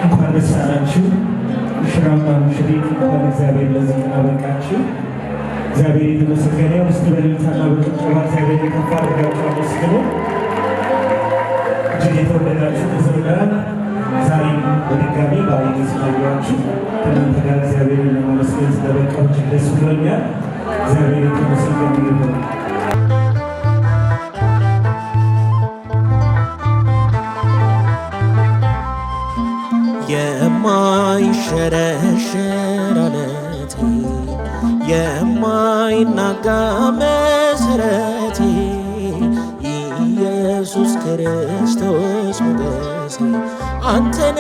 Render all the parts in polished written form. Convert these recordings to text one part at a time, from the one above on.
እንኳን ደስ አላችሁ ሙሽራውና ሙሽሪት፣ እንኳን እግዚአብሔር ለዚህ ቀን አበቃችሁ። እግዚአብሔር የተመሰገነ ይሁን። እስቲ በእልልታና በጭብጨባ እግዚአብሔር ከፍ አድርጋችሁ አመስግኑ። እጅግ የተወደዳችሁ ተዘምራን ዛሬም በድጋሚ በዓይኔ ስላየኋችሁ ከእናንተ ጋር እግዚአብሔርን ለማመስገን ስለበቃሁ እጅግ ደስ ብሎኛል። እግዚአብሔር የተመሰገነ ይሁን። የማይሸረሸር ዓለቴ የማይናጋ መሠረቴ ኢየሱስ ክርስቶስ ሞገሴ አንተነ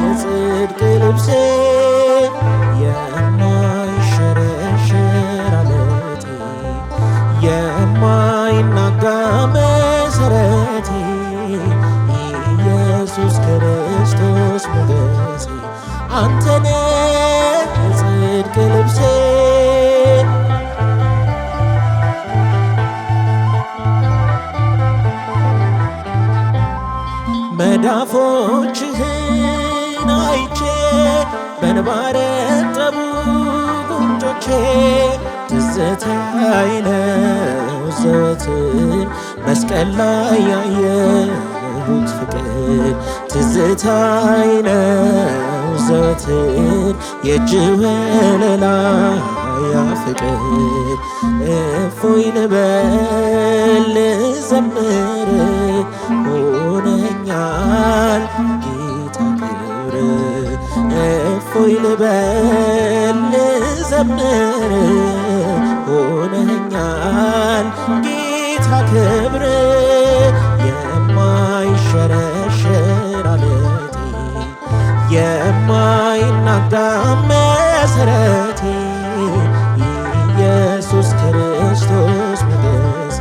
የጽድቅ ልብሴ የማይሸረሸር ዓለቴ የማይናጋ መሠረቴ ኢየሱስ ክርስቶስ ሞገሴ አንተነ የጽድቅ ልብሴ መዳፎችህን አይቼ በእንባ ረጠቡ ጉንጮቼ ትዝታዬ ነው ዘወትር መስቀል ላይ ያየሁት ፍቅር ትዝታዬ ነው ዘወትር የእጅ ወለላ ያ ፍቅር እፎይ ልበል ልዘምር ሆነኛል ጌታ ክብር እፎይ ልበል ልዘምር ሆነኛል ጌታ ክብር የማይሸረሸር ዓለቴ የማይናጋ መሠረቴ ኢየሱስ ክርስቶስ ሞገሴ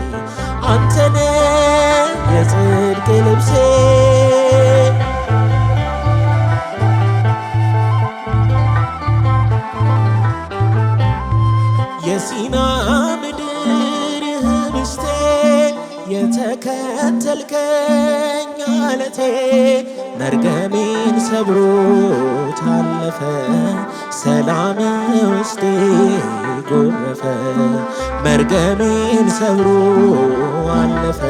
አንተነ የጽድቅ ልብሴ የሲና ምድር ህብስቴ የተከተልከኝ ዓለቴ መርገሜን ሰብሮ ታለፈ ሰላም ውስጤ ጎረፈ መርገሜን ሰብሮ አለፈ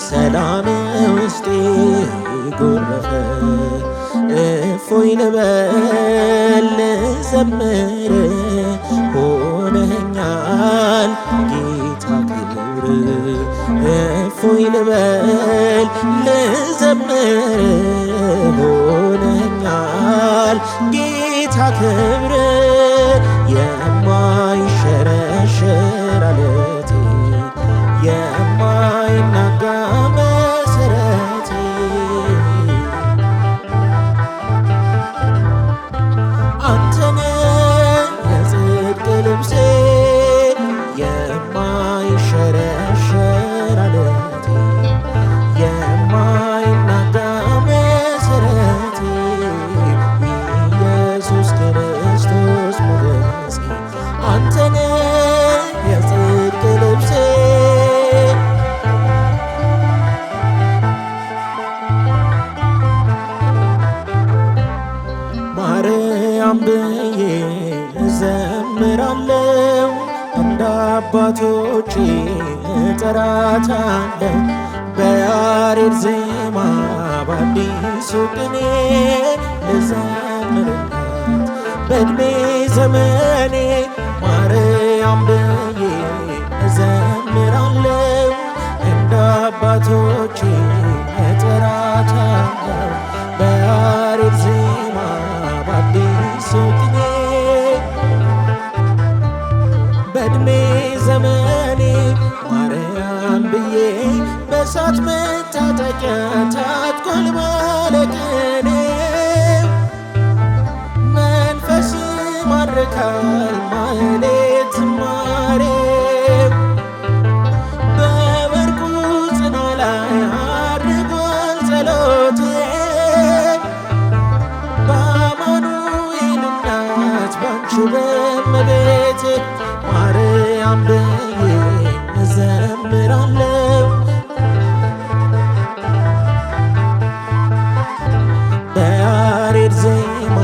ሰላም ውስጤ ጎረፈ እፎይ ልበል ልዘምር ሆነኛል ጌታ ክብር እፎይ ልበል ልዘምር ሆነኛል ጌታ ክብር የማይሸረሸር ዓለቴ የማይናጋ መሠረቴ አንተነ የጽድቅ ልብሴ የማይሸረሸር ዓለቴ የማይናጋ መሠረቴ ኢየሱስ ክርስቶስ ሞገሴ አንተነ የጽድቅ ልብሴ ማርያም ብዬ እዘምራለሁ እንደ አባቶቼ እጠራታለሁ በያሬድ ዜማ በአዲሱ ቅኔ ልዘምርላት በዕድሜ ዘመኔ ማርያም ብዬ እዘምራለሁ እንደ አባቶቼ እጠራታለሁ በያሬድ ዜማ በአዲሱ ቅኔ በዕድሜ ዘመኔ ማርያም ብዬ በእሳት መታጠቂያ ታጥቋል ባለቅኔ መንፈስ ማርካል ማህሌት ዝማሬ በወርቁ ጽና ላይ አድርጓል ጸሎቴ በአማኑኤል እናት ባንቺ በእመቤቴ ማርያም ብዬ እዘምራለሁ በያሬድ ዜማ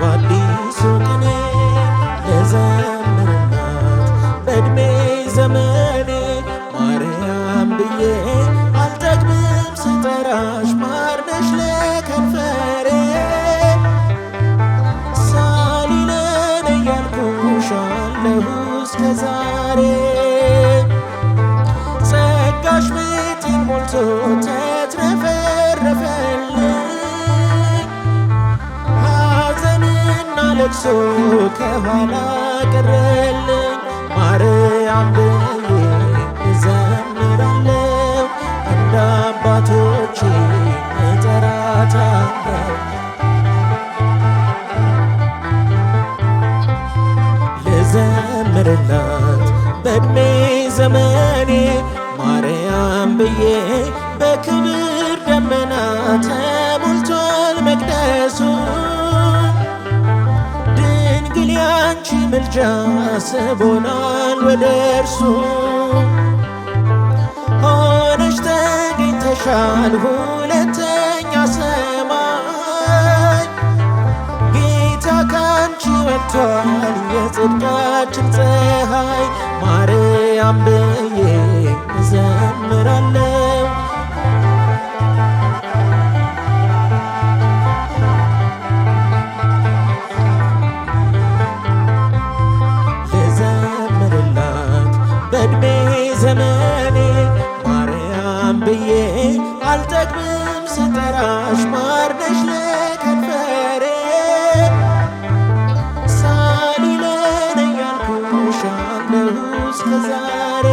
በአዲሱ ቅኔ ልዘምርላት በዕድሜ ዘመኔ ማርያም ብዬ አልጠግብም ስጠራሽ ማር ነሽ ለከንፈሬ ሳሊለን እያልኩሽ አለሁ እስከ ዛሬ ጸጋሽ ቤቴን ሞልቶ ተትረፈረፈልኝ ሐዘንና ለቅሶ ከኋላ ቀረልኝ ማርያም ብዬ እዘምራለሁ እንደ አባቶቼ እጠራታለሁ ልዘምርላት በዕድሜ ዘመኔ ማርያም ብዬ በክብር ደመና ተሞልቷል መቅደሱ ድንግል ያንቺ ምልጃ ስቦናል ወደ እርሱ ሆነሽ ተገኝተሻል ሁለተኛ ሰማይ ጌታ ካንቺ ወጥቷል የጽድቃችን ፀሐይ ማርያም ብዬ እዘምራለሁ ልዘምርላት በዕድሜ ዘመኔ ማርያም ብዬ አልጠግብም ስጠራሽ ማር ነሽ ለከንፈሬ ሳሊለን እያልኩሽ አለሁ እስከ ዛሬ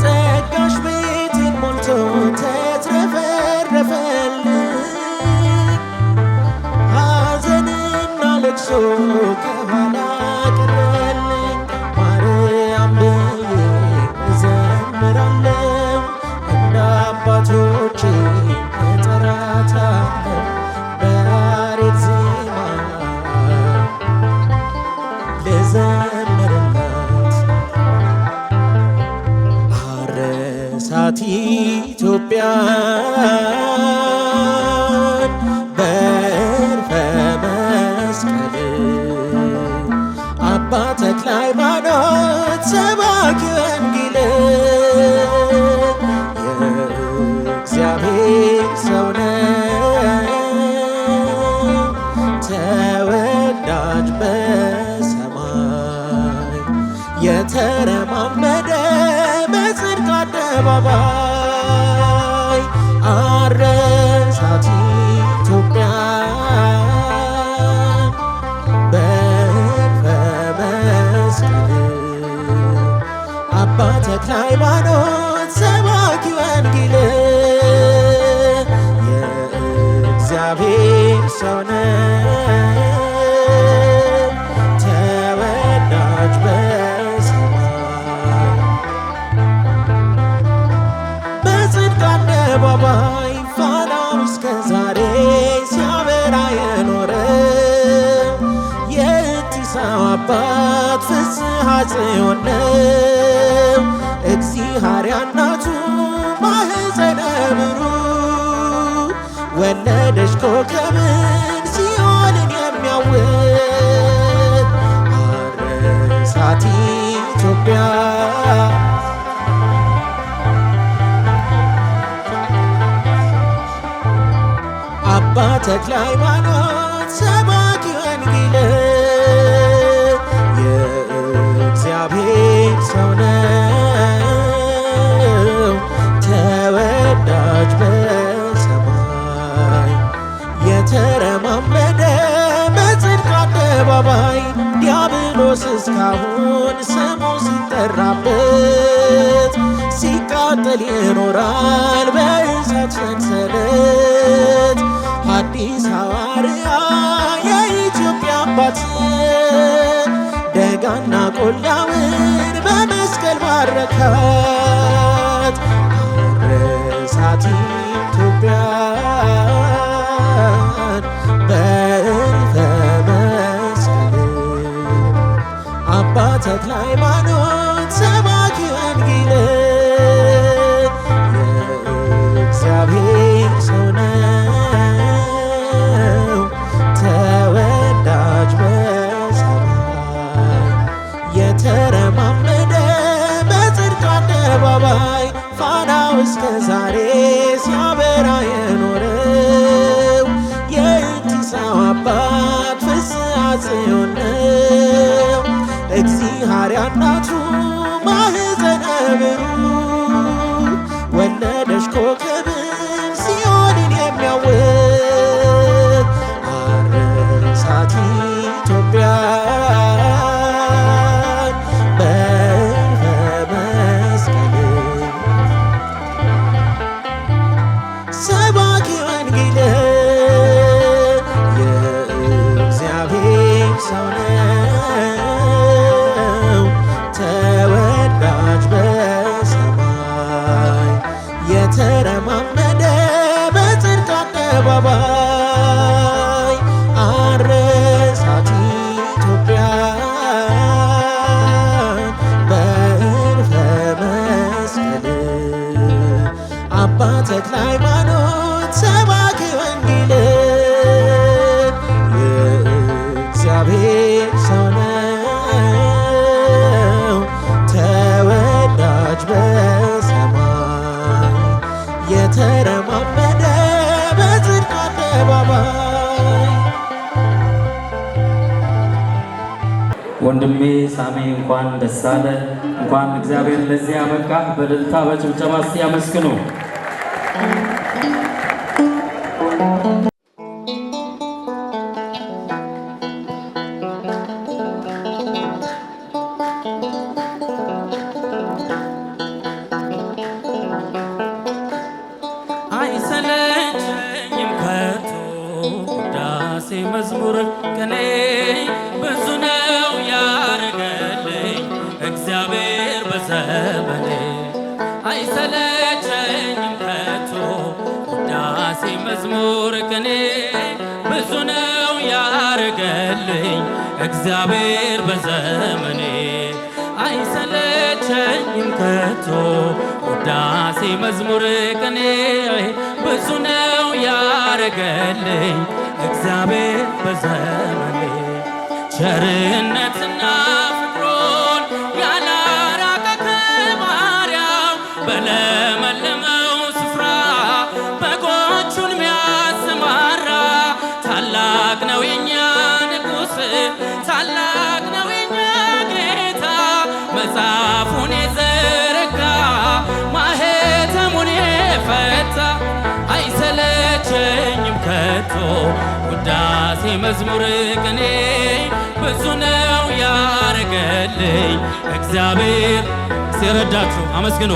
ጸጋሽ ቤቴን ሞልቶ ተትረፈረፈልኝ ሐዘንና ለቅሶ ከኋላ ቀረልኝ ማርያም ብዬ እዘምራለሁ እንደ አባቶቼ እጠራታለሁ በያሬድ ዜማ ልዘምርላት አረሳት ኢትዮጵያን በዕርፈ መስቀል አባ ተክለ ሃይማኖት ሰባኪ ወንጌል የእግዚአብሔር ሰው ነው ተወዳጅ በሰማይ የተረማመደ በጽድቅ አደባባይ አረሳት ኢትዮጵያን በዕርፈ መስቀል አባ ተክለ ሃይማኖት ሰባኪ ወንጌል የእግዚአብሔር ሰው ነው ተወዳጅ በሰማይ በጽድቅ አደባባይ ፋናው እስከ ዛሬ ሲያበራ የኖረው የእቲሳው አባት ፍስሐ ጽዮን ነው እግዚአብሔር እናቱ ማኅፀነ ብሩክ ወለደች ኮከብን ሲኦልን የሚያውቅ አረሳት ኢትዮጵያ አባ ተክለ ሃይማኖት ሰባኪ ወንጌል የእግዚአብሔር ሰው ነው ተወዳጅ በሰማይ የተረማመደ በጽድቅ አደባባይ ዲያብሎስ እስካሁን ስሙ ሲጠራበት ሲቃጠል ይኖራል በእሳት ሰንሰለት ሐዲስ ሐዋርያ የኢትዮጵያ አባት ደጋና ቆላውን በመስቀል ባረካት አረሳት ኢትዮጵያን በዕርፈ መስቀል አባ ተክለ ሃይማኖት ሰባኪ እናቱ ማኅፀነ ብሩክ ወለደች ኮከብን ጽዮንን የሚያውቅ አረሳት ኢትዮጵያን በዕለተ መስቀል ሰባኪ ወንጌል የእግዚአብሔር ሰው ነው ተወዳጅ በሰማይ የተረማመደ በጽድቅ አደባባይ አረሳት ኢትዮጵያን በዕለተ መስቀል አባ ተክለ ሃይማኖት ሰባኪ ወንጌል የእግዚአብሔር ሰው ነው ተወዳጅ በሰማይ የተረማመደ በጽድቅ አደባባይ። ወንድሜ ሳሚ እንኳን ደስ አለ። እንኳን እግዚአብሔር ለዚህ ያበቃ። በእልልታ በጭብጨባ እስቲ ያመስግኑ። አይሰለቸኝም ከቶ ውዳሴ መዝሙር ቅኔ ብዙ ነው ያረገልኝ እግዚአብሔር በዘመኔ። አይሰለቸኝም ከቶ ውዳሴ መዝሙር ቅኔ ብዙ ነው ያረገልኝ እግዚአብሔር በዘመኔ። አይሰለቸኝም ከቶ ውዳሴ መዝሙር ቅኔ ብዙ ነው ያረገልኝ እግዚአብሔር በዘመኔ። ቸርነትና ፍቅሩን ያላራቀ ከባሪያው በለመለመው ስፍራ በጎቹን ሚያሰማራ ታላቅ ነው የኛ ንጉሥ ታላቅ ነው የኛ ጌታ መጽሐፉን የዘረጋ ማኅተሙን የፈታ። አይሰለቸኝም ከቶ ውዳሴ መዝሙር ቅኔ ብዙ ነው ያረገልኝ እግዚአብሔር። ሲረዳችሁ አመስግኑ።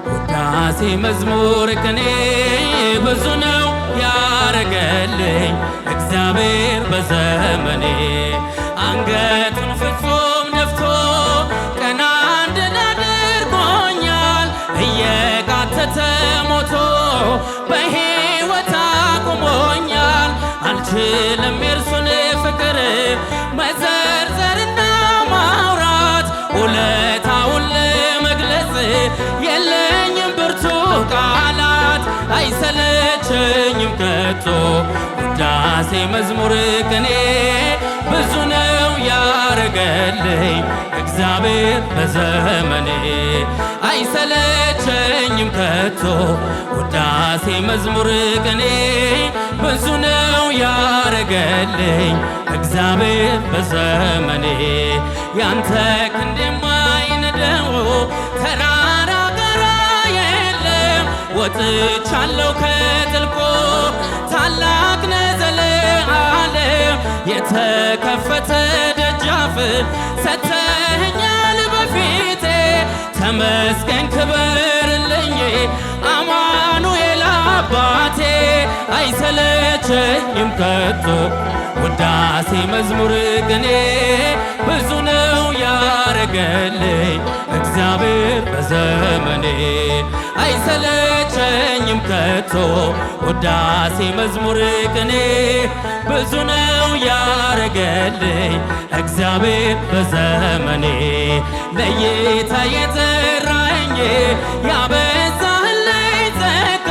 ውዳሴ መዝሙር ቅኔ ብዙ ነው ያረገልኝ እግዚአብሔር በዘመኔ። አንገቱን ፍጹም ነፍቶ ቀና እንድል አድርጎኛል እየቃተተ ሞቶ በሕይወት አቁሞኛል። አልችልም የእርሱን ፍቅር መዘርዘርና ማውራት ውለታውን ለመግለጽ የለኝም ብርቱ ቃላት። አይሰለቸኝም ከቶ ውዳሴ መዝሙር ቅኔ ብዙ ነው ያረገልኝ እግዚአብሔር በዘመኔ። አይሰለቸኝም ከቶ ውዳሴ መዝሙር ቅኔ ብዙ ነው ያረገልኝ እግዚአብሔር በዘመኔ። ያንተ ክንድ የማይነደው ተራራ ጋራ የለም ወጥቻለሁ ከጥልቁ ታላቅ ነህ ዘለዓለም። የተከፈተ ደጃፍ ሰተኸኛል በፊቴ ተመስገን ክበርልኝ አማኑኤል አባቴ። አይሰለቸኝም ከቶ ውዳሴ መዝሙር ቅኔ ብዙ ነው ያረገልኝ እግዚአብሔር በዘመኔ። አይሰለቸኝም ከቶ ውዳሴ መዝሙር ቅኔ ብዙ ነው ያረገልኝ እግዚአብሔር በዘመኔ። ለይታ የጠራኝ ያበዛህልኝ ጸጋ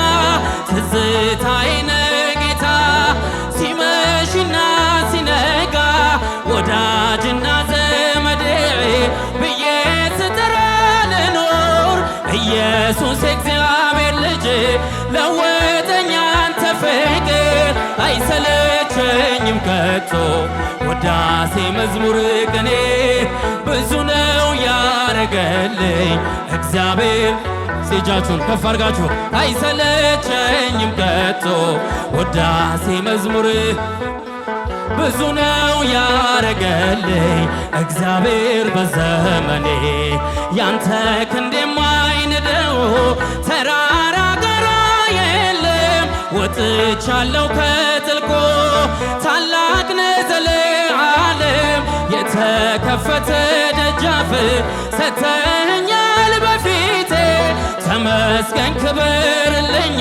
ትዝታዬ ነህ ጌታ ሲመሽና ሲነጋ ወዳጅና ዘመዴ ብዬ ስጠራ ልኖር ኢየሱስ የእግዚአብሔር ልጅ ለወጠኝ አንተ ፍቅር። አይሰለቸኝም ከቶ ውዳሴ መዝሙር ቅኔ ብዙ ነው ያረገልኝ እግዚአብሔር እጃችሁን ከፍ አድርጋችሁ አይሰለቸኝም ከቶ ውዳሴ መዝሙር ብዙ ነው ያረገልኝ እግዚአብሔር በዘመኔ ያንተ ክንድ የማይንደው ተራራ ጋራ የለም ወጥቻለሁ ከጥልቁ ታላቅ ነህ ዘለዓለም የተከፈተ ደጃፍ ሰተኸኛል በፊቴ ተመስገን ክበርልኝ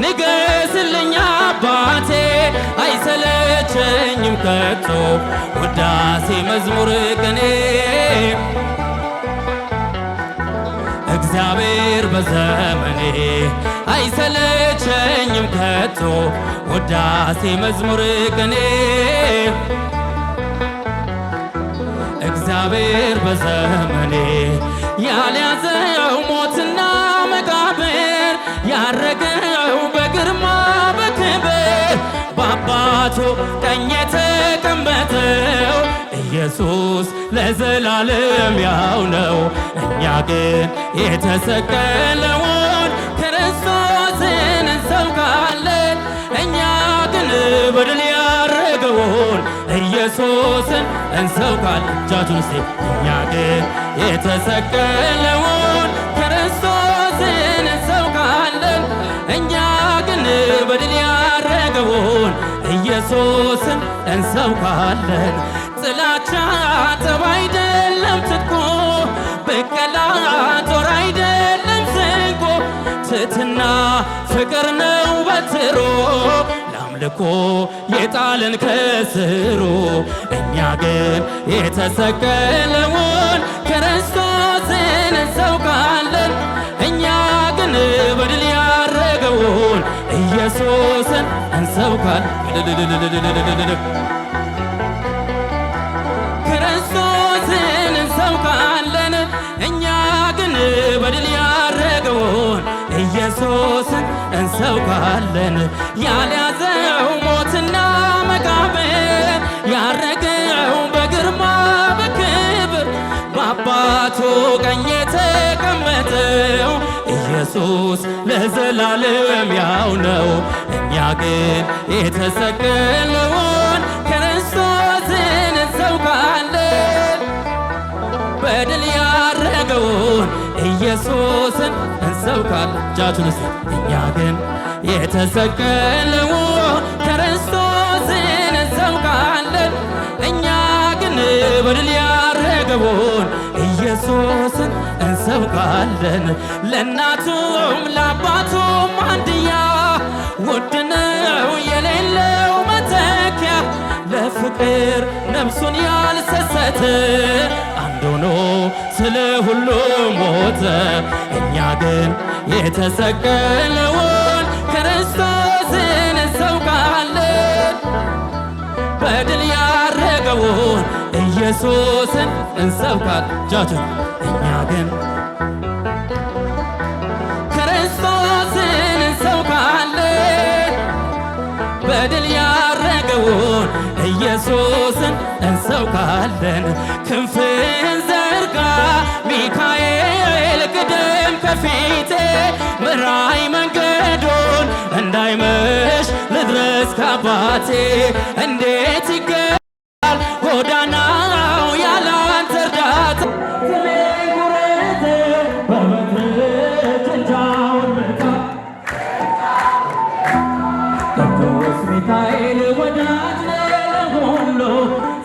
ንገስልኝ አባቴ አይሰለቸኝም ከቶ ውዳሴ መዝሙር ቅኔ እግዚአብሔር በዘመኔ አይሰለቸኝም ከቶ ውዳሴ መዝሙር ቅኔ እግዚአብሔር በዘመኔ ያልያዘው ሞትና መቃብር ያረገው በግርማ በክብር በአባቱ ቀኝ የተቀመጠው ኢየሱስ ለዘላለም ያው ነው። እኛ ግን የተሰቀለውን ክርስቶስን እንሰብካለን። እኛ ግን በድል ያረገውን ኢየሱስን እንሰብካለን። እጃችሁን እስቲ እኛ ግን የተሰቀለውን ክርስቶስን እንሰብካለን። እኛ ግን በድል ያረገውን ኢየሱስን እንሰብካለን። ጥላቻ ጠብ አይደለም ትጥቁ፣ በቀላ ጦር አይደለም ስንቁ፣ ትሕትና ፍቅር ነው በትሩ ለአምልኮ የጣለን ከስሩ። እኛ ግን የተሰቀለውን ክርስቶስን እንሰብካለን። እኛ ግን በድል ያረገውን ኢየሱስን እንሰብካለን። ክርስቶስን እንሰብካለን። እኛ ግን በድል ያረገውን ኢየሱስን እንሰብካለን። ያልያዘው ሞትና መቃብር ያረገው በግርማ በክብር በአባቱ ቀኝ የተቀመጠው ኢየሱስ ለዘላለም ያው ነው። እኛ ግን የተሰቀለውን ክርስቶስን እንሰብካለን። በድል ያረገውን ኢየሱስን እንሰብካለን። እጃችሁን እስቲ እኛ ግን የተሰቀለውን ክርስቶስን እንሰብካለን። እኛ ግን በድል ያረገውን ኢየሱስን እንሰብካለን። ለእናቱም ለአባቱም አንድያ ውድ ነው የሌለው መተኪያ ለፍቅር ነፍሱን ያልሰሰተ አንድ ሆኖ ስለ ሁሉ ሞተ። እኛ ግን የተሰቀለውን ክርስቶስን እንሰብካለን። በድል ያረገውን ኢየሱስን እንሰብካለን። እጃችሁን እኛ ግን ክርስቶስን እንሰብካለን። በድል ያረገውን ኢየሱስን እንሰብካለን። ክንፍህን ዘርጋ ሚካኤል ቅደም ከፊቴ ምራይ መንገዱን እንዳይመሽ ልድረስ ከአባቴ እንዴት ይገባል ጎዳናው ያላንተ እርዳታ ቅዱስ ሚካኤል ወዳጅ ለሁሉ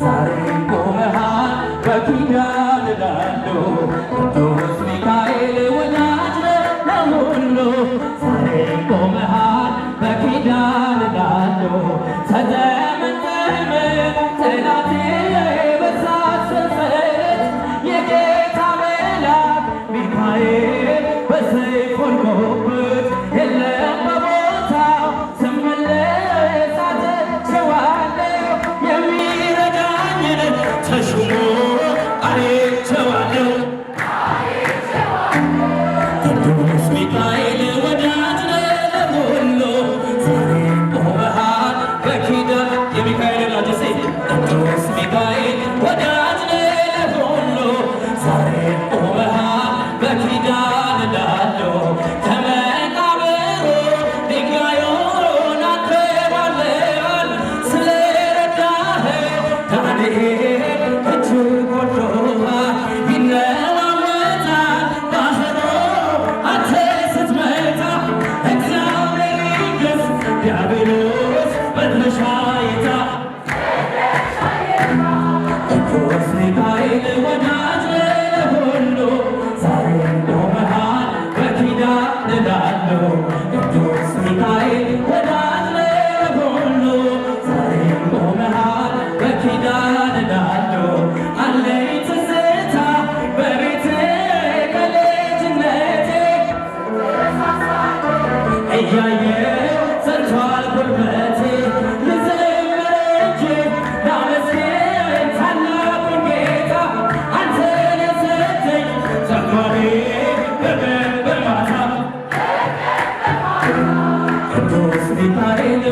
ዛሬ ቆመሃል በኪዳን ላለው ቅዱስ ሚካኤል ወዳጅ ለሁሉ ዛሬ ቆመሃል በኪዳን ላለው ተጠመጠመ ጠላቴ በሳት ሰንሰለት የጌታ መልአክ ሚካኤል በሰይፍ ወድቆበት የለም በቦታው ስመለስ አጥቼዋለሁ የሚረዳኝን ተሹሞ አይቼዋለሁ። ቅዱስ ሚካኤል ወዳጅ ለሁሉ ዛሬ ቆመሃል በኪዳን የሚካኤል እጅግ ወዶ ይለዋወጣል ባህሩ አንተ ስትመጣ እግዚአብሔር ይገስ ዲያብሎስ መድረሻ የታ ቅዱስ ሚካኤል ወዳጅ ሁሉ ዛሬም ቆመሃል በኪዳን እላለሁ ቅዱስ ሚካኤል ወዳጅ ሁሉ ዛሬም ቆመሃል በኪዳን እላለሁ አለኝ ትዝታ በቤቴ ከልጅነቴ እያየሁ ጸንቷል ጉልበቴ ልዘምር እንጂ ላመስግን ታላቁን ጌታ አንተን የሰጠኝ ዘማሪ በቀን በማታ ቅዱስ ሚካኤል